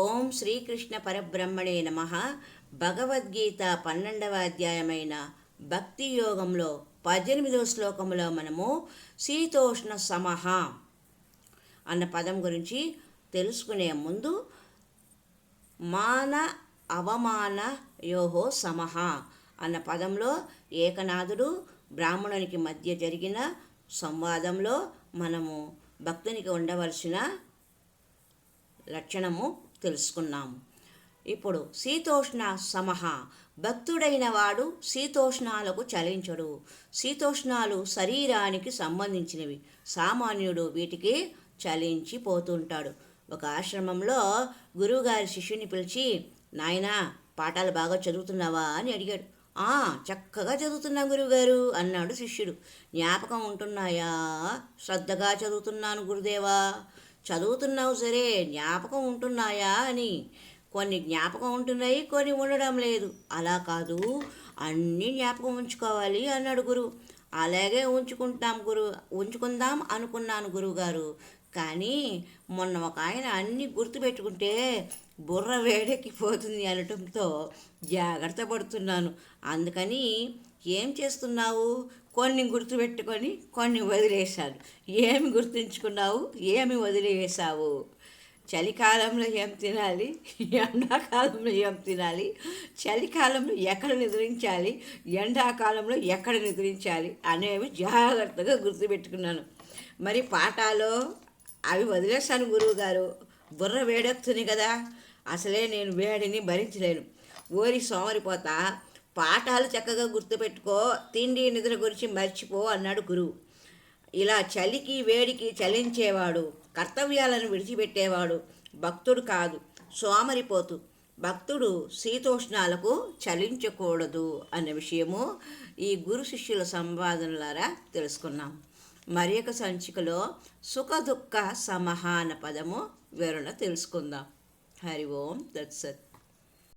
ఓం శ్రీకృష్ణ పరబ్రహ్మణే నమ. భగవద్గీత 12వ అధ్యాయమైన భక్తి యోగంలో 18వ శ్లోకంలో మనము శీతోష్ణ సమహ అన్న పదం గురించి తెలుసుకునే ముందు మాన అవమాన యోహో సమహ అన్న పదంలో ఏకనాథుడు బ్రాహ్మణునికి మధ్య జరిగిన సంవాదంలో మనము భక్తునికి ఉండవలసిన లక్షణము తెలుసుకున్నాము. ఇప్పుడు శీతోష్ణ సమహ, భక్తుడైన వాడు శీతోష్ణాలకు చలించడు. శీతోష్ణాలు శరీరానికి సంబంధించినవి. సామాన్యుడు వీటికి చలించిపోతుంటాడు. ఒక ఆశ్రమంలో గురువుగారి శిష్యుని పిలిచి, నాయనా పాఠాలు బాగా చదువుతున్నావా అని అడిగాడు. చక్కగా చదువుతున్నాను గురువుగారు అన్నాడు శిష్యుడు. జ్ఞాపకం ఉంటున్నాయా? శ్రద్ధగా చదువుతున్నాను గురుదేవా. చదువుతున్నావు సరే, జ్ఞాపకం ఉంటున్నాయా అని. కొన్ని జ్ఞాపకం ఉంటున్నాయి, కొన్ని ఉండడం లేదు. అలా కాదు, అన్నీ జ్ఞాపకం ఉంచుకోవాలి అన్నాడు గురువు. అలాగే ఉంచుకుందాం అనుకున్నాను గురువుగారు. కానీ మొన్న ఒక ఆయన అన్నీ గుర్తుపెట్టుకుంటే బుర్ర వేడెక్కిపోతుంది అనటంతో జాగ్రత్త పడుతున్నాను. అందుకని ఏం చేస్తున్నావు? కొన్ని గుర్తుపెట్టుకొని కొన్ని వదిలేశాను. ఏమి గుర్తుంచుకున్నావు? ఏమి వదిలేసావు? చలికాలంలో ఏం తినాలి, ఎండాకాలంలో ఏం తినాలి, చలికాలంలో ఎక్కడ నిద్రించాలి, ఎండాకాలంలో ఎక్కడ నిద్రించాలి అనేవి జాగ్రత్తగా గుర్తుపెట్టుకున్నాను. మరి పాఠాలు అవి వదిలేశాను గురువుగారు. బుర్ర వేడెక్కుతుంది కదా, అసలే నేను వేడిని భరించలేను. ఓరి సోమరిపోతా, పాఠాలు చక్కగా గుర్తుపెట్టుకో, తిండి నిద్ర గురించి మర్చిపో అన్నాడు గురువు. ఇలా చలికి వేడికి చలించేవాడు, కర్తవ్యాలను విడిచిపెట్టేవాడు భక్తుడు కాదు, సోమరిపోతు. భక్తుడు శీతోష్ణాలకు చలించకూడదు అన్న విషయము ఈ గురు శిష్యుల సంవాదనలారా తెలుసుకున్నాం. మరి ఒక సంచికలో సుఖ దుఃఖ సమహాన పదము వివరణ తెలుసుకుందాం. హరి ఓం దత్సత్.